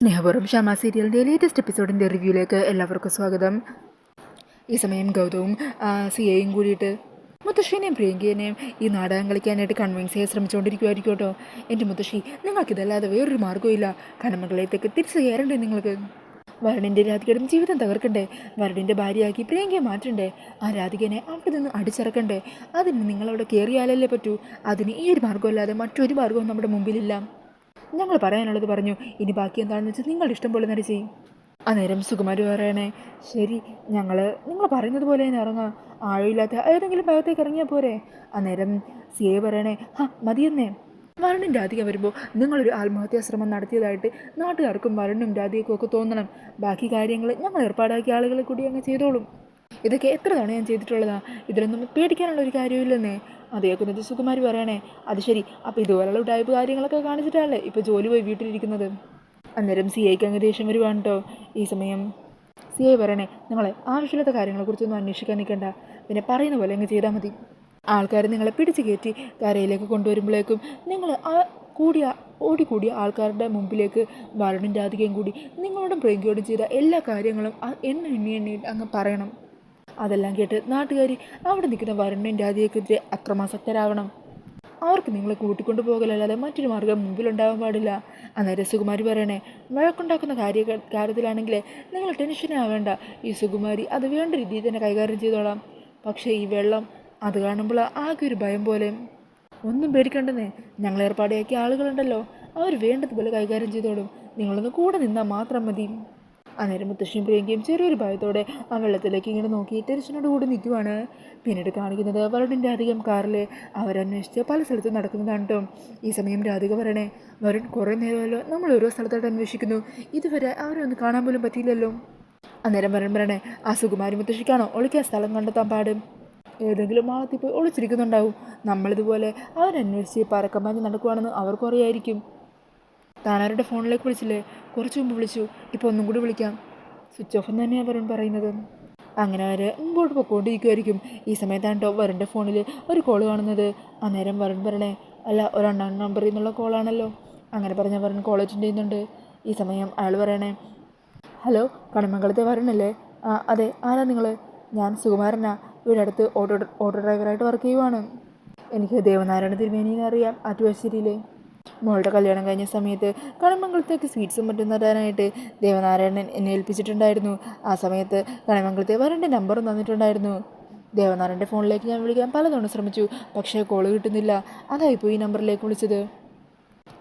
സ്നേഹപൂർവ്വം ഷമ സീരിയലിൻ്റെ ലേറ്റസ്റ്റ് എപ്പിസോഡിൻ്റെ റിവ്യൂയിലേക്ക് എല്ലാവർക്കും സ്വാഗതം. ഈ സമയം ഗൗതവും സിയയും കൂടിയിട്ട് മുത്തശ്ശീനെയും പ്രിയങ്കേനെയും ഈ നാടകം കളിക്കാനായിട്ട് കൺവിൻസ് ചെയ്യാൻ ശ്രമിച്ചുകൊണ്ടിരിക്കുമായിരിക്കും കേട്ടോ. എൻ്റെ മുത്തശ്ശി, നിങ്ങൾക്കിതല്ലാതെ വേറൊരു മാർഗ്ഗമില്ല. കടമകളത്തേക്ക് തിരിച്ചു കയറണ്ടേ നിങ്ങൾക്ക്? വരണിൻ്റെ രാധികയുടെ ജീവിതം തകർക്കണ്ടേ? വരണിൻ്റെ ഭാര്യയാക്കി പ്രിയങ്കയെ മാറ്റണ്ടേ? ആ രാധികനെ അവിടെ നിന്ന് അടിച്ചിറക്കണ്ടേ? അതിന് നിങ്ങളവിടെ കയറിയാലല്ലേ പറ്റൂ. അതിന് ഈ ഒരു മാർഗ്ഗമല്ലാതെ മറ്റൊരു മാർഗ്ഗവും നമ്മുടെ മുമ്പിലില്ല. ഞങ്ങൾ പറയാനുള്ളത് പറഞ്ഞു. ഇനി ബാക്കി എന്താണെന്ന് വെച്ചാൽ നിങ്ങളുടെ ഇഷ്ടം പോലെ തന്നെ ചെയ്യും. അന്നേരം സുകുമാരി പറയണേ, ശരി, നിങ്ങൾ പറയുന്നത് പോലെ തന്നെ ഇറങ്ങാം. ആഴമില്ലാത്ത ഏതെങ്കിലും ഭാഗത്തേക്ക് ഇറങ്ങിയാൽ പോരെ? അന്നേരം സിയെ പറയണേ, മതിയെന്നേ. വരണിനും രാധിക വരുമ്പോൾ നിങ്ങളൊരു ആത്മഹത്യാശ്രമം നടത്തിയതായിട്ട് നാട്ടുകാർക്കും വരണിനും രാധികയ്ക്കും ഒക്കെ തോന്നണം. ബാക്കി കാര്യങ്ങൾ ഞങ്ങൾ ഏർപ്പാടാക്കിയ ആളുകളെ കൂടി അങ്ങ് ചെയ്തോളും. ഇതൊക്കെ എത്ര തവണ ഞാൻ ചെയ്തിട്ടുള്ളതാ. ഇതിലൊന്നും പേടിക്കാനുള്ള ഒരു കാര്യമില്ലെന്നേ. അതേക്കുന്നത് സുകുമാരി പറയണേ, അത് ശരി, അപ്പോൾ ഇതുപോലുള്ള ടൈപ്പ് കാര്യങ്ങളൊക്കെ കാണിച്ചിട്ടല്ലേ ഇപ്പോൾ ജോലി പോയി വീട്ടിലിരിക്കുന്നത്. അന്നേരം സിഐക്ക് അങ്ങ് ദേഷ്യം വരുവാണ് കേട്ടോ. ഈ സമയം സിഐ പറയണേ, നിങ്ങളെ ആവശ്യമില്ലാത്ത കാര്യങ്ങളെക്കുറിച്ചൊന്നും അന്വേഷിക്കാൻ നിൽക്കണ്ട. പിന്നെ പറയുന്ന പോലെ അങ്ങ് ചെയ്താൽ മതി. ആൾക്കാർ നിങ്ങളെ പിടിച്ച് കയറ്റി കരയിലേക്ക് കൊണ്ടുവരുമ്പോഴേക്കും നിങ്ങൾ ഓടിക്കൂടിയ ആൾക്കാരുടെ മുമ്പിലേക്ക് വരണിൻ്റെ രാധികയും കൂടി നിങ്ങളോടും പ്രിയങ്കയോടും ചെയ്ത എല്ലാ കാര്യങ്ങളും എണ്ണി അങ്ങ് പറയണം. അതെല്ലാം കേട്ട് നാട്ടുകാർ അവിടെ നിൽക്കുന്ന വരണിനും രാധികയ്ക്കെതിരെ അക്രമാസക്തരാവണം. അവർക്ക് നിങ്ങളെ കൂട്ടിക്കൊണ്ടു പോകലല്ലാതെ മറ്റൊരു മാർഗ്ഗം മുമ്പിലുണ്ടാവാൻ പാടില്ല. അന്നേരം സുകുമാരി പറയണേ, വഴക്കുണ്ടാക്കുന്ന കാര്യത്തിലാണെങ്കിൽ നിങ്ങൾ ടെൻഷനാവേണ്ട. ഈ സുകുമാരി അത് വേണ്ട രീതിയിൽ തന്നെ കൈകാര്യം ചെയ്തോളാം. പക്ഷേ ഈ വെള്ളം അത് കാണുമ്പോൾ ആകെ ഒരു ഭയം പോലെ. ഒന്നും പേടിക്കണ്ടെന്നേ, ഞങ്ങൾ ഏർപ്പാടാക്കിയ ആളുകളുണ്ടല്ലോ, അവർ വേണ്ടതുപോലെ കൈകാര്യം ചെയ്തോളും. നിങ്ങളൊന്ന് കൂടെ നിന്നാൽ മാത്രം മതി. അന്നേരം മുത്തശ്ശിയും പ്രിയങ്കയും ചെറിയൊരു ഭയത്തോടെ ആ വെള്ളത്തിലേക്ക് ഇങ്ങനെ നോക്കി ടെൻഷനോട് കൂടി നിൽക്കുവാണ്. പിന്നീട് കാണിക്കുന്നത് വരുണിൻ്റെ അധികം കാറിൽ അവരന്വേഷിച്ച് പല സ്ഥലത്തും നടക്കുന്നതാണ് കേട്ടോ. ഈ സമയം രാധിക പറയണേ, വരുൺ കുറേ നേരമല്ലോ നമ്മൾ ഓരോ സ്ഥലത്തായിട്ട് അന്വേഷിക്കുന്നു, ഇതുവരെ അവരെ ഒന്ന് കാണാൻ പോലും പറ്റിയില്ലല്ലോ. അന്നേരം വരുൺ പറയണേ, ആ സുകുമാരി മുത്തശ്ശിക്കാണോ ഒളിക്കാൻ സ്ഥലം കണ്ടെത്താൻ പാടും? ഏതെങ്കിലും മാളത്തിൽ പോയി ഒളിച്ചിരിക്കുന്നുണ്ടാവും. നമ്മളിതുപോലെ അവരന്വേഷിച്ച് പരക്കം പാഞ്ഞ് നടക്കുവാണെന്ന് അവർക്കറിയായിരിക്കും. താനാരുടെ ഫോണിലേക്ക് വിളിച്ചില്ലേ? കുറച്ച് മുമ്പ് വിളിച്ചു, ഇപ്പോൾ ഒന്നും കൂടി വിളിക്കാം. സ്വിച്ച് ഓഫ് എന്ന് തന്നെയാണ് വരുൺ പറയുന്നത്. അങ്ങനെ അവർ മുമ്പോട്ട് പൊയ്ക്കൊണ്ടിരിക്കുമായിരിക്കും. ഈ സമയത്താണ് കേട്ടോ വരുണിൻ്റെ ഫോണിൽ ഒരു കോൾ കാണുന്നത്. അന്നേരം വരുൺ പറയണേ, അല്ല, ഒരു അണ്ണൻ നമ്പറിൽ നിന്നുള്ള കോളാണല്ലോ. അങ്ങനെ പറഞ്ഞാൽ വരുൺ കോൾ അറ്റൻഡ് ചെയ്യുന്നുണ്ട്. ഈ സമയം അയാൾ പറയണേ, ഹലോ, കണിമംഗലത്തെ വരുണല്ലേ? അതെ, ആരാ നിങ്ങൾ? ഞാൻ സുകുമാരനാ, ഇവിടെ അടുത്ത് ഓട്ടോ ഡ്രൈവറായിട്ട് വർക്ക് ചെയ്യുവാണ്. എനിക്ക് ദേവനാരായണ തിരുമേനിയെ അറിയാം, ആറ്റുവാശ്ശേരിയിലെ. മോളുടെ കല്യാണം കഴിഞ്ഞ സമയത്ത് കണിമംഗലത്തേക്ക് സ്വീറ്റ്സും മറ്റും തരാനായിട്ട് ദേവനാരായണൻ എന്നെ ഏൽപ്പിച്ചിട്ടുണ്ടായിരുന്നു. ആ സമയത്ത് കണിമംഗലത്തെ വരൻ്റെ നമ്പറും തന്നിട്ടുണ്ടായിരുന്നു. ദേവനാരായണൻ്റെ ഫോണിലേക്ക് ഞാൻ വിളിക്കാൻ പലതവണ ശ്രമിച്ചു, പക്ഷേ കോള് കിട്ടുന്നില്ല. അതായിപ്പോൾ ഈ നമ്പറിലേക്ക് വിളിച്ചത്.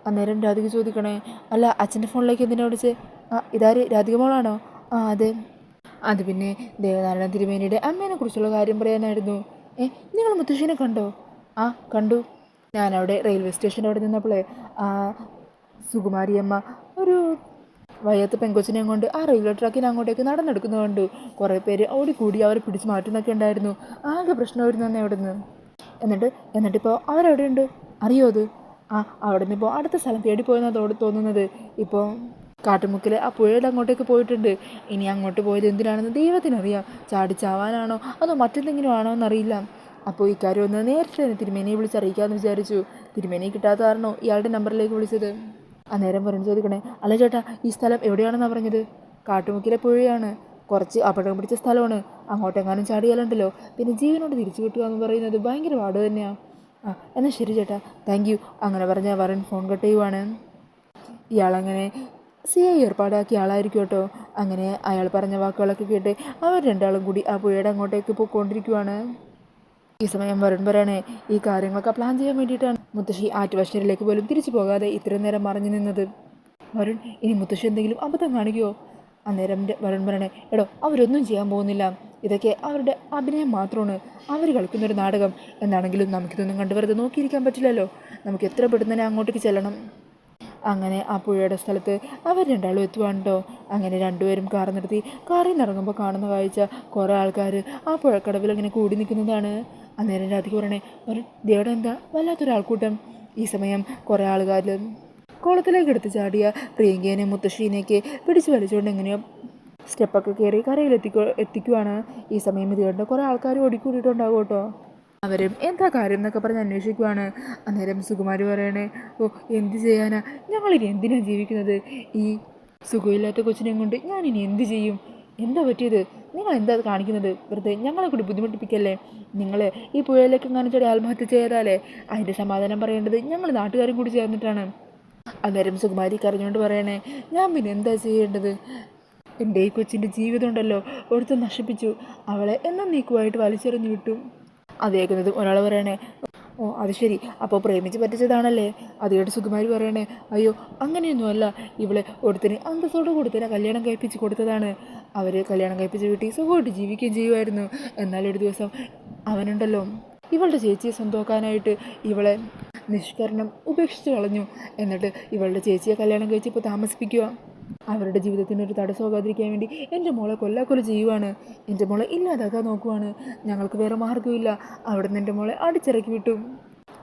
അന്നേരം രാധിക ചോദിക്കണേ, അല്ല, അച്ഛൻ്റെ ഫോണിലേക്ക് എന്തിനാ വിളിച്ചത്? ഇതാര്, രാധിക മോളാണോ? അതെ. അത് പിന്നെ ദേവനാരായണ തിരുമേനിയുടെ അമ്മേനെ കുറിച്ചുള്ള കാര്യം പറയാനായിരുന്നു. നിങ്ങൾ മുത്തശ്ശീനെ കണ്ടോ? കണ്ടു. ഞാനവിടെ റെയിൽവേ സ്റ്റേഷൻ്റെ അവിടെ നിന്നപ്പോഴേ സുകുമാരിയമ്മ ഒരു വയ്യാത്ത പെങ്കൊച്ചിനെയും കൊണ്ട് ആ റെയിൽവേ ട്രാക്കിന് അങ്ങോട്ടേക്ക് നടന്നെടുക്കുന്നത് കണ്ടു. കുറേ പേര് ഓടിക്കൂടി അവരെ പിടിച്ച് മാറ്റുന്നൊക്കെ ഉണ്ടായിരുന്നു. ആകെ പ്രശ്നമായിരുന്നു തന്നെ അവിടെ നിന്ന്. എന്നിട്ടിപ്പോൾ അവരെവിടെയുണ്ട് അറിയോ? അത് അവിടെ നിന്നിപ്പോൾ അടുത്ത സ്ഥലം തേടിപ്പോയെന്നാണ് തോന്നുന്നത്. ഇപ്പോൾ കാട്ടുമുക്കിൽ ആ പുഴയുടെ അങ്ങോട്ടേക്ക് പോയിട്ടുണ്ട്. ഇനി അങ്ങോട്ട് പോയത് എന്തിനാണെന്ന് ദൈവത്തിനറിയാം. ചാടിച്ചാവാനാണോ അതോ മറ്റെന്തെങ്കിലും ആണോ എന്നറിയില്ല. അപ്പോൾ ഇക്കാര്യം ഒന്ന് നേരത്തെ തന്നെ തിരുമേനിയെ വിളിച്ചറിയിക്കാമെന്ന് വിചാരിച്ചു. തിരുമേനിയെ കിട്ടാത്ത കാരണോ ഇയാളുടെ നമ്പറിലേക്ക് വിളിച്ചത്. അന്നേരം പറഞ്ഞു ചോദിക്കണേ, അല്ല ചേട്ടാ, ഈ സ്ഥലം എവിടെയാണെന്നാണ് പറഞ്ഞത്? കാട്ടുമുക്കിലെ പുഴയാണ്, കുറച്ച് അപകടം പിടിച്ച സ്ഥലമാണ്. അങ്ങോട്ടെങ്ങാനും ചാടിയാലുണ്ടല്ലോ പിന്നെ ജീവനോട് തിരിച്ചു കിട്ടുക എന്ന് പറയുന്നത് ഭയങ്കര പാട് തന്നെയാണ്. എന്നാൽ ശരി ചേട്ടാ, താങ്ക് യു. അങ്ങനെ പറഞ്ഞാൽ വരുൺ ഫോൺ കട്ട് ചെയ്യുവാണ്. ഇയാളങ്ങനെ സിഐ ഏർപ്പാടാക്കിയ ആളായിരിക്കും കേട്ടോ. അങ്ങനെ അയാൾ പറഞ്ഞ വാക്കുകളൊക്കെ കേട്ട് അവർ രണ്ടാളും കൂടി ആ പുഴയുടെ അങ്ങോട്ടേക്ക് പോയിക്കൊണ്ടിരിക്കുവാണ്. ഈ സമയം വരുൺ പറയണേ, ഈ കാര്യങ്ങളൊക്കെ പ്ലാൻ ചെയ്യാൻ വേണ്ടിയിട്ടാണ് മുത്തശ്ശി ആറ്റുവാശ്ശേരിയിലേക്ക് പോലും തിരിച്ചു പോകാതെ ഇത്രയും നേരം മറഞ്ഞു നിന്നത്. വരുൺ, ഇനി മുത്തശ്ശി എന്തെങ്കിലും അബദ്ധം കാണിക്കുമോ? അന്നേരം വരുൺ പറയണേ, എടോ, അവരൊന്നും ചെയ്യാൻ പോകുന്നില്ല. ഇതൊക്കെ അവരുടെ അഭിനയം മാത്രമാണ്. അവർ കളിക്കുന്നൊരു നാടകം. എന്താണെങ്കിലും നമുക്കിതൊന്നും കണ്ടു വെറുതെ നോക്കിയിരിക്കാൻ പറ്റില്ലല്ലോ. നമുക്ക് എത്ര പെട്ടെന്ന് തന്നെ അങ്ങോട്ടേക്ക് ചെല്ലണം. അങ്ങനെ ആ പുഴയുടെ സ്ഥലത്ത് അവർ രണ്ടാളും എത്തുവാണ്ടോ. അങ്ങനെ രണ്ടുപേരും കാർ നിർത്തി. കാറിൽ നിന്ന് ഇറങ്ങുമ്പോൾ കാണുന്ന കാഴ്ച കുറേ ആൾക്കാർ ആ പുഴക്കടവിൽ അങ്ങനെ കൂടി നിൽക്കുന്നതാണ്. അന്നേരം രാധിക പറയണേ, ഒരു ദേവടെ എന്താ വല്ലാത്തൊരാൾക്കൂട്ടം. ഈ സമയം കുറേ ആൾക്കാർ കുളത്തിലേക്ക് എടുത്ത് ചാടിയ പ്രിയങ്കേനെ മുത്തശ്ശീനെയൊക്കെ പിടിച്ചു വലിച്ചുകൊണ്ട് എങ്ങനെയോ സ്റ്റെപ്പൊക്കെ കയറി കരയിൽ എത്തിക്കുവാണ്. ഈ സമയം ഇത് കണ്ട് കുറേ ആൾക്കാർ ഓടിക്കൂടിയിട്ടുണ്ടാകും കേട്ടോ. അവരും എന്താ കാര്യം എന്നൊക്കെ പറഞ്ഞ് അന്വേഷിക്കുവാണ്. അന്നേരം സുകുമാരി പറയണേ, എന്ത് ചെയ്യാനാ, ഞങ്ങളിനി എന്തിനാണ് ജീവിക്കുന്നത്? ഈ സുഖമില്ലാത്ത കൊച്ചിനെയും കൊണ്ട് ഞാൻ ഇനി എന്ത് ചെയ്യും? എന്താ പറ്റിയത്? നിങ്ങൾ എന്താ കാണിക്കുന്നത്? വെറുതെ ഞങ്ങളെ കൂടി ബുദ്ധിമുട്ടിപ്പിക്കല്ലേ. നിങ്ങൾ ഈ പുഴയിലേക്ക് കാണിച്ചോടെ ആത്മഹത്യ ചെയ്താലേ അതിൻ്റെ സമാധാനം പറയേണ്ടത് ഞങ്ങൾ നാട്ടുകാരും കൂടി ചേർന്നിട്ടാണ്. അന്നേരം സുകുമാരി കരഞ്ഞുകൊണ്ട് പറയണേ, ഞാൻ പിന്നെ എന്താ ചെയ്യേണ്ടത്? എൻ്റെ ഈ കൊച്ചിൻ്റെ ജീവിതം ഉണ്ടല്ലോ ഒരുത്ത് നശിപ്പിച്ചു. അവളെ എന്നേക്കുമായിട്ട് വലിച്ചെറിഞ്ഞു വിട്ടു. അത് കേൾക്കുന്നതും ഒരാൾ പറയണേ, ഓ അത് ശരി, അപ്പോൾ പ്രേമിച്ച് പറ്റിച്ചതാണല്ലേ? അത് കേട്ട് സുകുമാരി പറയണേ, അയ്യോ അങ്ങനെയൊന്നുമല്ല, ഇവളെ ഒരുത്തിന് അന്തസ്സോട് കൊടുത്തതിനെ കല്യാണം കഴിപ്പിച്ച് കൊടുത്തതാണ്. അവർ കല്യാണം കഴിപ്പിച്ച് വീട്ടിൽ സുഖമായിട്ട് ജീവിക്കുകയും ചെയ്യുമായിരുന്നു. എന്നാൽ ഒരു ദിവസം അവനുണ്ടല്ലോ ഇവളുടെ ചേച്ചിയെ സ്വന്തമാക്കാനായിട്ട് ഇവളെ നിഷ്കരണം ഉപേക്ഷിച്ച് കളഞ്ഞു. എന്നിട്ട് ഇവളുടെ ചേച്ചിയെ കല്യാണം കഴിച്ച് ഇപ്പോൾ താമസിപ്പിക്കുക. അവരുടെ ജീവിതത്തിന് ഒരു തടസ്സമാകാതിരിക്കാൻ വേണ്ടി എൻ്റെ മോളെ കൊല്ലാക്കൊല ചെയ്യുവാണ്. എൻ്റെ മോളെ ഇല്ലാതാക്കാൻ നോക്കുവാണ്. ഞങ്ങൾക്ക് വേറെ മാർഗ്ഗമില്ല. അവിടെ നിന്ന് എൻ്റെ മോളെ അടിച്ചിറക്കി വിട്ടു.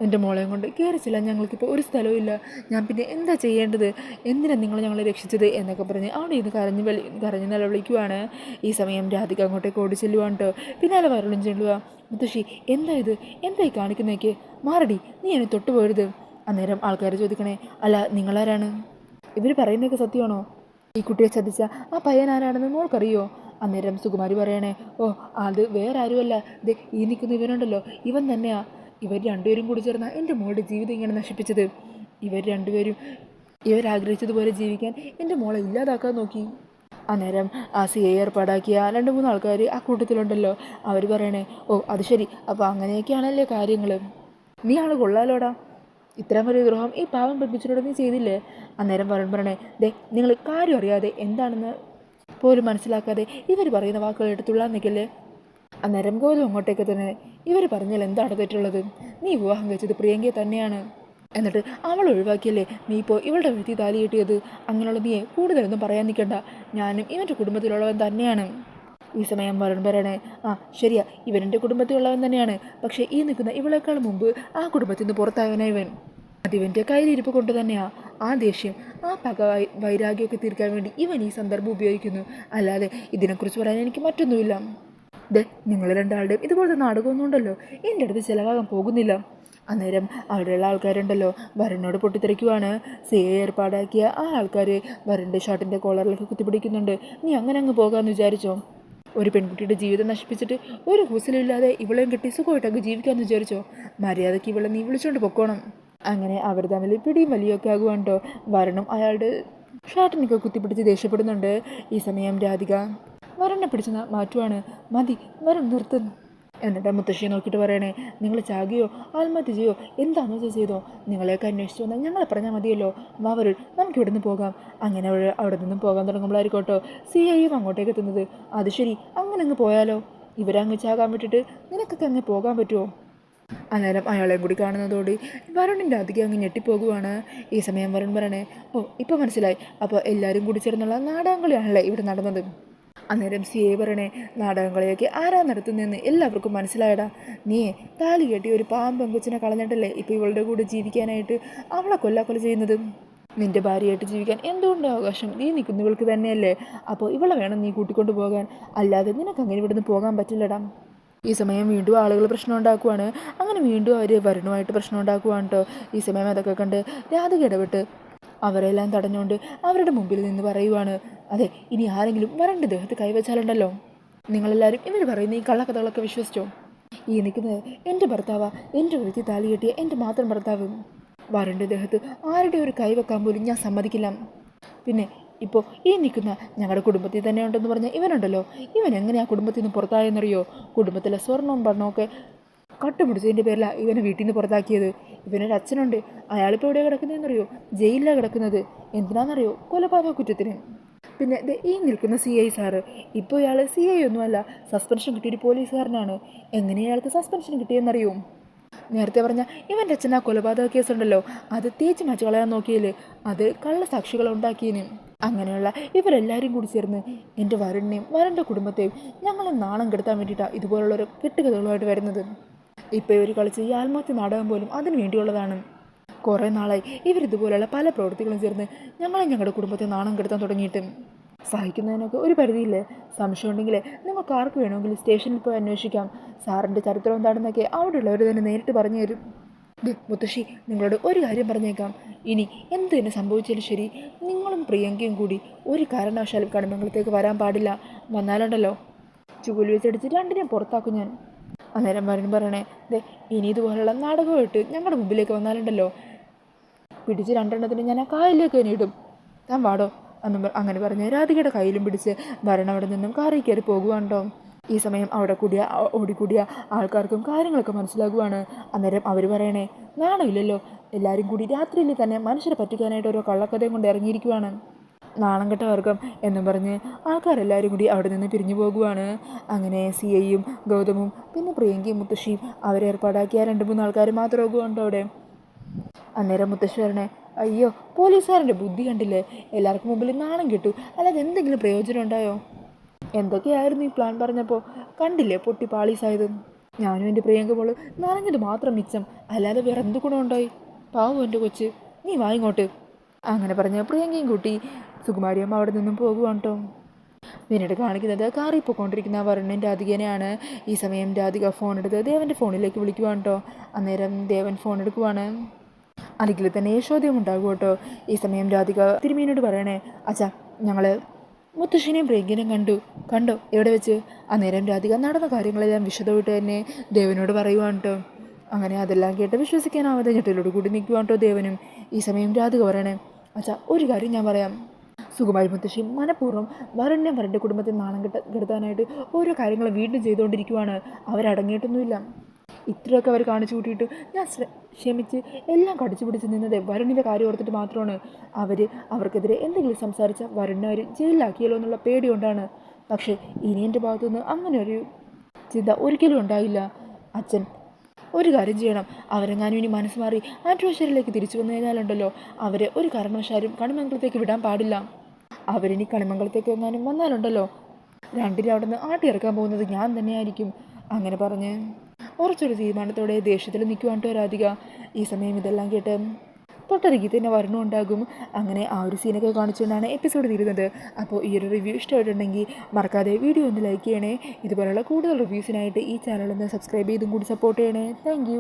എൻ്റെ മോളെയും കൊണ്ട് കയറിച്ചില്ല. ഞങ്ങൾക്കിപ്പോൾ ഒരു സ്ഥലവും ഇല്ല. ഞാൻ പിന്നെ എന്താ ചെയ്യേണ്ടത്? എന്തിനാണ് നിങ്ങൾ ഞങ്ങളെ രക്ഷിച്ചത് എന്നൊക്കെ പറഞ്ഞ് അവിടെ ഇത് കരഞ്ഞ് നിലവിളിക്കുവാണ്. ഈ സമയം രാധിക അങ്ങോട്ടേക്ക് ഓടി ചെല്ലുവാണ് കേട്ടോ. പിന്നാലെ വരളും ചെല്ലുക. മുത്തശ്ശി എന്താ ഇത്? എന്തായി കാണിക്കുന്നേക്ക്? മാറടി, നീ എന്നെ തൊട്ട് പോരുത്. അന്നേരം ആൾക്കാർ ചോദിക്കണേ, അല്ല നിങ്ങളാരാണ്? ഇവർ പറയുന്നതൊക്കെ സത്യമാണോ? ഈ കുട്ടിയെ ചതിച്ച ആ പയ്യൻ ആരാണെന്ന് മോൾക്കറിയോ? അന്നേരം സുകുമാരി പറയണേ, ഓ അത് വേറെ ആരുമല്ല, ദേ ഈ നിൽക്കുന്ന ഇവനുണ്ടല്ലോ, ഇവൻ തന്നെയാ. ഇവർ രണ്ടുപേരും കൂടി ചേർന്ന എൻ്റെ മോളുടെ ജീവിതം ഇങ്ങനെ നശിപ്പിച്ചത്. ഇവർ രണ്ടുപേരും ഇവരാഗ്രഹിച്ചതുപോലെ ജീവിക്കാൻ എൻ്റെ മോളെ ഇല്ലാതാക്കാൻ നോക്കി. അന്നേരം ആ CI ഏർപ്പാടാക്കിയ 2-3 ആൾക്കാർ ആ കൂട്ടത്തിലുണ്ടല്ലോ. അവർ പറയണേ, ഓ അത് ശരി, അപ്പോൾ അങ്ങനെയൊക്കെയാണല്ലേ കാര്യങ്ങൾ. നീ ആൾ കൊള്ളാലോടാ, ഇത്രയും വലിയ ദ്രോഹം ഈ പാവം പെൺപിച്ചിനോട് നീ ചെയ്തില്ലേ? അന്നേരം വരുൺ പറയണേ, ദേ നിങ്ങൾ കാര്യം അറിയാതെ എന്താണെന്ന് പോലും മനസ്സിലാക്കാതെ ഇവർ പറയുന്ന വാക്കുകൾ എടുത്തുള്ളാൻ നിൽക്കല്ലേ. അന്നേരം ഗോലു അങ്ങോട്ടേക്ക് തന്നെ, ഇവർ പറഞ്ഞാൽ എന്താണ് തെറ്റുള്ളത്? നീ വിവാഹം കഴിച്ചത് പ്രിയങ്കയെ തന്നെയാണ്. എന്നിട്ട് അവൾ ഒഴിവാക്കിയല്ലേ നീ ഇപ്പോൾ ഇവളുടെ വീഴ്ത്തി താലി കിട്ടിയത്. അങ്ങനെയുള്ള നീയെ കൂടുതലൊന്നും പറയാൻ നിൽക്കണ്ട. ഞാനും ഇവൻ്റെ കുടുംബത്തിലുള്ളവൻ തന്നെയാണ്. ഈ സമയം വരുൺ പറയണേ, ആ ശരിയാ, ഇവൻ്റെ കുടുംബത്തിലുള്ളവൻ തന്നെയാണ്. പക്ഷേ ഈ നിൽക്കുന്ന ഇവളേക്കാൾ മുമ്പ് ആ കുടുംബത്തിൽ നിന്ന് പുറത്തായവനാ ഇവൻ. അതിവൻ്റെ കയ്യിലിരിപ്പ് കൊണ്ട് തന്നെയാ ആ ദേഷ്യം, ആ പക വൈരാഗ്യമൊക്കെ തീർക്കാൻ വേണ്ടി ഇവൻ ഈ സന്ദർഭം ഉപയോഗിക്കുന്നു. അല്ലാതെ ഇതിനെക്കുറിച്ച് പറയാൻ എനിക്ക് മറ്റൊന്നുമില്ല. ദേ നിങ്ങൾ രണ്ടാളുടെയും ഇതുപോലത്തെ നാടകമൊന്നും ഉണ്ടല്ലോ എൻ്റെ അടുത്ത് ചിലവാകാൻ പോകുന്നില്ല. അന്നേരം അവിടെയുള്ള ആൾക്കാരുണ്ടല്ലോ വരുണിനോട് പൊട്ടിത്തെറിക്കുവാണ്. CI ഏർപ്പാടാക്കിയ ആ ആൾക്കാർ വരുണിൻ്റെ ഷർട്ടിൻ്റെ കോളറിലൊക്കെ കുത്തിപ്പിടിക്കുന്നുണ്ട്. നീ അങ്ങനെ അങ്ങ് പോകാമെന്ന് വിചാരിച്ചോ? ഒരു പെൺകുട്ടിയുടെ ജീവിതം നശിപ്പിച്ചിട്ട് ഒരു ഹൂസലില്ലാതെ ഇവളെയും കെട്ടി സുഖമായിട്ടങ്ങ് ജീവിക്കാമെന്ന് വിചാരിച്ചോ? മര്യാദയ്ക്ക് ഇവളെ നീ വിളിച്ചുകൊണ്ട് പൊക്കോണം. അങ്ങനെ അവർ തമ്മിൽ പിടിയും വലിയൊക്കെ ആകുവാണ്ടോ. വരുണും അയാളുടെ ഷർട്ടിനൊക്കെ കുത്തിപ്പിടിച്ച് ദേഷ്യപ്പെടുന്നുണ്ട്. ഈ സമയം രാധിക വരുണിനെ പിടിച്ച് മാറ്റുവാണ്. മതി വരുൺ നിർത്തുന്നു. എന്നിട്ട് മുത്തശ്ശിയെ നോക്കിയിട്ട് പറയണേ, നിങ്ങൾ ചാകിയോ ആത്മഹത്യ ചെയ്യോ എന്താണെന്ന് വെച്ചാൽ ചെയ്തോ. നിങ്ങളെയൊക്കെ അന്വേഷിച്ചു വന്നാൽ ഞങ്ങളെ പറഞ്ഞാൽ മതിയല്ലോ. വാ വരുൺ, നമുക്ക് ഇവിടെ നിന്ന് പോകാം. അങ്ങനെ അവിടെ നിന്നും പോകാൻ തുടങ്ങുമ്പോഴായിരിക്കോട്ടോ CIയും അങ്ങോട്ടേക്ക് എത്തുന്നത്. അത് ശരി, അങ്ങനെ അങ്ങ് പോയാലോ? ഇവരങ്ങ് ചാകാൻ വിട്ടിട്ട് നിനക്കൊക്കെ അങ്ങ് പോകാൻ പറ്റുമോ? അന്നേരം അയാളെയും കൂടി കാണുന്നതോട് വരുണിൻ്റെ അധികം അങ്ങ് ഞെട്ടിപ്പോകുവാണ്. ഈ സമയം വരുൺ പറയണേ, ഓ ഇപ്പോൾ മനസ്സിലായി, അപ്പോൾ എല്ലാവരും കൂടി ചേർന്നുള്ള നാടകങ്ങളിയാണല്ലേ ഇവിടെ നടന്നത്. അന്നേരം CI പറയണേ, നാടകങ്ങളെയൊക്കെ ആരാ നടത്തുന്നതെന്ന് എല്ലാവർക്കും മനസ്സിലായടാ. നീ താലി കെട്ടി ഒരു പാവം പെങ്കൊച്ചിനെ കളഞ്ഞിട്ടല്ലേ ഇപ്പോൾ ഇവളുടെ കൂടെ ജീവിക്കാനായിട്ട് അവളെ കൊല്ലാക്കൊല ചെയ്യുന്നത്. നിൻ്റെ ഭാര്യയായിട്ട് ജീവിക്കാൻ എന്തുകൊണ്ട് അവകാശം നീ നിൽക്കുന്നവൾക്ക് തന്നെയല്ലേ? അപ്പോൾ ഇവളെ വേണം നീ കൂട്ടിക്കൊണ്ട് പോകാൻ, അല്ലാതെ നിനക്കങ്ങനെ ഇവിടുന്ന് പോകാൻ പറ്റില്ലടാ. ഈ സമയം വീണ്ടും ആളുകൾ പ്രശ്നം ഉണ്ടാക്കുവാണ്. അങ്ങനെ വീണ്ടും അവർ വരുണുമായിട്ട് പ്രശ്നം ഉണ്ടാക്കുവാണ് കേട്ടോ. ഈ സമയം അതൊക്കെ കണ്ട് രാധിക ഇടപെട്ട് അവരെല്ലാം തടഞ്ഞുകൊണ്ട് അവരുടെ മുമ്പിൽ നിന്ന് പറയുവാണ്, അതെ ഇനി ആരെങ്കിലും വരണ്ട ദേഹത്ത് കൈവച്ചാലുണ്ടല്ലോ നിങ്ങളെല്ലാവരും ഇവർ പറയുന്ന ഈ കള്ളക്കഥകളൊക്കെ വിശ്വസിച്ചോ? ഈ നിൽക്കുന്നത് എൻ്റെ ഭർത്താവാ, എൻ്റെ വീഴ്ത്തി താലി കെട്ടിയ എൻ്റെ മാത്രം ഭർത്താവ്. വരണ്ട ദേഹത്ത് ആരുടെ ഒരു കൈവെക്കാൻ പോലും ഞാൻ സമ്മതിക്കില്ല. പിന്നെ ഇപ്പോൾ ഈ നിൽക്കുന്ന ഞങ്ങളുടെ കുടുംബത്തിൽ തന്നെ ഉണ്ടെന്ന് പറഞ്ഞാൽ ഇവനുണ്ടല്ലോ, ഇവൻ എങ്ങനെയാണ് കുടുംബത്തിൽ നിന്ന് പുറത്തായെന്നറിയോ? കുടുംബത്തിലെ സ്വർണ്ണവും പണമൊക്കെ കട്ടുപിടിച്ചതിൻ്റെ പേരിലാണ് ഇവനെ വീട്ടിൽ നിന്ന് പുറത്താക്കിയത്. ഇവനൊരു അച്ഛനുണ്ട്, അയാളിപ്പോൾ എവിടെയാണ് കിടക്കുന്നതെന്നറിയോ? ജയിലിലാണ് കിടക്കുന്നത്. എന്തിനാണെന്നറിയോ? കൊലപാതക കുറ്റത്തിന്. പിന്നെ ഈ നിൽക്കുന്ന CI സാറ് ഇപ്പോൾ ഇയാൾ CI ഒന്നുമല്ല, സസ്പെൻഷൻ കിട്ടിയൊരു പോലീസുകാരനാണ്. എങ്ങനെ ഇയാൾക്ക് സസ്പെൻഷൻ കിട്ടിയെന്നറിയോ? നേരത്തെ പറഞ്ഞ ഇവൻ്റെ അച്ഛൻ ആ കൊലപാതക കേസുണ്ടല്ലോ അത് തേച്ച് മാച്ച് കളയാൻ നോക്കിയില്ലേ, അത് കള്ളസാക്ഷികൾ ഉണ്ടാക്കിയതിന്. അങ്ങനെയുള്ള ഇവരെല്ലാവരും കൂടി ചേർന്ന് എൻ്റെ വരുണിനെയും വരുണിൻ്റെ കുടുംബത്തെയും ഞങ്ങളെ നാണം കെടുത്താൻ വേണ്ടിയിട്ടാണ് ഇതുപോലുള്ളൊരു കെട്ടുകഥകളുമായിട്ട് വരുന്നത്. ഇപ്പോൾ ഇവർ കളിച്ച് ഈ ആത്മഹത്യ നാടകം പോലും അതിന് വേണ്ടിയുള്ളതാണ്. കുറേ നാളായി ഇവരിതുപോലെയുള്ള പല പ്രവൃത്തികളും ചേർന്ന് ഞങ്ങളുടെ കുടുംബത്തെ നാണം കെടുത്താൻ തുടങ്ങിയിട്ട്. സഹിക്കുന്നതിനൊക്കെ ഒരു പരിധിയില്ലേ? സംശയം ഉണ്ടെങ്കിൽ നിങ്ങൾക്ക് ആർക്ക് വേണമെങ്കിലും സ്റ്റേഷനിൽ പോയി അന്വേഷിക്കാം. സാറിൻ്റെ ചരിത്രം എന്താണെന്നൊക്കെ അവിടെയുള്ളവർ തന്നെ നേരിട്ട് പറഞ്ഞു തരും. മുത്തശ്ശി നിങ്ങളോട് ഒരു കാര്യം പറഞ്ഞേക്കാം, ഇനി എന്ത് തന്നെ സംഭവിച്ചാലും ശരി നിങ്ങളും പ്രിയങ്കയും കൂടി ഒരു കാരണവശാലും കണിമംഗലത്തേക്ക് വരാൻ പാടില്ല. വന്നാലുണ്ടല്ലോ ചൂല് വെച്ചടിച്ച് രണ്ടിനെയും പുറത്താക്കും ഞാൻ. അന്നേരം വരൻ പറയണേ, ഇനി ഇതുപോലുള്ള നാടകമായിട്ട് ഞങ്ങളുടെ മുമ്പിലേക്ക് വന്നാലുണ്ടല്ലോ പിടിച്ച് രണ്ടെണ്ണത്തിന് ഞാൻ ആ കായലിലേക്ക് തന്നെ ഇടും. താൻ വാടോ എന്നും അങ്ങനെ പറഞ്ഞ് രാധികയുടെ കയ്യിലും പിടിച്ച് വരൻ അവിടെ നിന്നും കാറിൽ കയറി പോകുവാണ്ടോ. ഈ സമയം അവിടെ ഓടിക്കൂടിയ ആൾക്കാർക്കും കാര്യങ്ങളൊക്കെ മനസ്സിലാകുവാണ്. അന്നേരം അവർ പറയണേ, നാണമില്ലല്ലോ, എല്ലാവരും കൂടി രാത്രിയിൽ തന്നെ മനുഷ്യരെ പറ്റിക്കാനായിട്ട് ഓരോ കള്ളക്കഥയും കൊണ്ട് ഇറങ്ങിയിരിക്കുവാണ്, നാണം കെട്ട വർഗം എന്നും പറഞ്ഞ് ആൾക്കാരെല്ലാവരും കൂടി അവിടെ നിന്ന് പിരിഞ്ഞു പോകുവാണ്. അങ്ങനെ സിയയും ഗൗതമും പിന്നെ പ്രിയങ്കയും മുത്തശ്ശിയും അവരേർപ്പാടാക്കിയ 2-3 ആൾക്കാർ മാത്രമാകുവാണ്ടോ അവിടെ. അന്നേരം മുത്തശ്ശി പറഞ്ഞേ, അയ്യോ പോലീസുകാരൻ്റെ ബുദ്ധി കണ്ടില്ലേ, എല്ലാവർക്കും മുമ്പിൽ നാണം കിട്ടു, അല്ലാതെ എന്തെങ്കിലും പ്രയോജനം ഉണ്ടായോ? എന്തൊക്കെയായിരുന്നു ഈ പ്ലാൻ പറഞ്ഞപ്പോൾ കണ്ടില്ലേ പൊട്ടി പാളീസായത്. ഞാനും എൻ്റെ പ്രിയങ്ക മോള് നനഞ്ഞത് മാത്രം മിച്ചം, അല്ലാതെ വേറെ എന്ത് ഗുണമുണ്ടായി? പാവം എൻ്റെ കൊച്ച്, നീ വായിങ്ങോട്ട്. അങ്ങനെ പറഞ്ഞ് പ്രിയങ്കയും കൂട്ടി സുകുമാരിയമ്മ അവിടെ നിന്നും പോകുവാണ് കേട്ടോ. പിന്നീട് കാണിക്കുന്നത് കാറിൽ പോയിക്കൊണ്ടിരിക്കുന്ന വരുണിൻ്റെ രാധികനെയാണ്. ഈ സമയം രാധിക ഫോൺ എടുത്ത് ദേവൻ്റെ ഫോണിലേക്ക് വിളിക്കുവാണ് കേട്ടോ. അന്നേരം ദേവൻ ഫോൺ എടുക്കുവാണ്. അല്ലെങ്കിൽ തന്നെ ചോദ്യം ഉണ്ടാകും കേട്ടോ. ഈ സമയം രാധിക തിരുമേനോട് പറയണേ, അച്ഛാ ഞങ്ങൾ മുത്തശ്ശിനെയും പ്രിയങ്കനെയും കണ്ടോ എവിടെ വെച്ച്? അന്നേരം രാധിക നടന്ന കാര്യങ്ങളെല്ലാം വിശദമായിട്ട് തന്നെ ദേവനോട് പറയുവാണ് കേട്ടോ. അങ്ങനെ അതെല്ലാം കേട്ട് വിശ്വസിക്കാനാവാതെ ഞെട്ടലോട് കൂടി നിൽക്കുവാണ് കേട്ടോ ദേവനും. ഈ സമയം രാധിക പറയണേ, അച്ഛാ ഒരു കാര്യം ഞാൻ പറയാം, സുകുമാരി മുത്തശ്ശി മനഃപൂർവ്വം വരൻ്റെ കുടുംബത്തെ നാണം കെടുത്താനായിട്ട് ഓരോ കാര്യങ്ങൾ വീണ്ടും ചെയ്തുകൊണ്ടിരിക്കുവാണ്. അവരടങ്ങിയിട്ടൊന്നുമില്ല. ഇത്രയൊക്കെ അവർ കാണിച്ചു കൂട്ടിയിട്ട് ഞാൻ ക്ഷമിച്ച് എല്ലാം കടിച്ചു പിടിച്ച് നിന്നത് വരുണിൻ്റെ കാര്യം ഓർത്തിട്ട് മാത്രമാണ്. അവർക്കെതിരെ എന്തെങ്കിലും സംസാരിച്ചാൽ വരുണിനെ അവർ ജയിലിലാക്കിയല്ലോ എന്നുള്ള പേടി കൊണ്ടാണ്. പക്ഷേ ഇനി എൻ്റെ ഭാഗത്തുനിന്ന് അങ്ങനെ ഒരു ചിന്ത ഒരിക്കലും ഉണ്ടായില്ല. അച്ഛൻ ഒരു കാര്യം ചെയ്യണം, അവരെങ്ങാനും ഇനി മനസ്സ് മാറി ആറ്റുവാശ്ശേരിയിലേക്ക് തിരിച്ചു വന്നു കഴിഞ്ഞാലുണ്ടല്ലോ അവരെ ഒരു കാരണവശാലും കണിമംഗലത്തേക്ക് വിടാൻ പാടില്ല. അവരിനി കണിമംഗലത്തേക്ക് എങ്ങാനും വന്നാലുണ്ടല്ലോ രണ്ടിനും അവിടെ നിന്ന് ആട്ടിയിറക്കാൻ പോകുന്നത് ഞാൻ തന്നെയായിരിക്കും. അങ്ങനെ പറഞ്ഞ് കുറച്ചൊരു തീരുമാനത്തോടെ ദേഷ്യത്തിൽ നിൽക്കുവാൻ രാധിക. ഈ സമയം ഇതെല്ലാം കേട്ട് തൊട്ടരികിൽ തന്നെ വരണമുണ്ടാകും. അങ്ങനെ ആ ഒരു സീനൊക്കെ കാണിച്ചുകൊണ്ടാണ് എപ്പിസോഡ് തീരുന്നത്. അപ്പോൾ ഈ ഒരു റിവ്യൂ ഇഷ്ടമായിട്ടുണ്ടെങ്കിൽ മറക്കാതെ വീഡിയോ ഒന്ന് ലൈക്ക് ചെയ്യണേ. ഇതുപോലുള്ള കൂടുതൽ റിവ്യൂസിനായിട്ട് ഈ ചാനലൊന്ന് സബ്സ്ക്രൈബ് ചെയ്തും കൂടി സപ്പോർട്ട് ചെയ്യണേ. താങ്ക്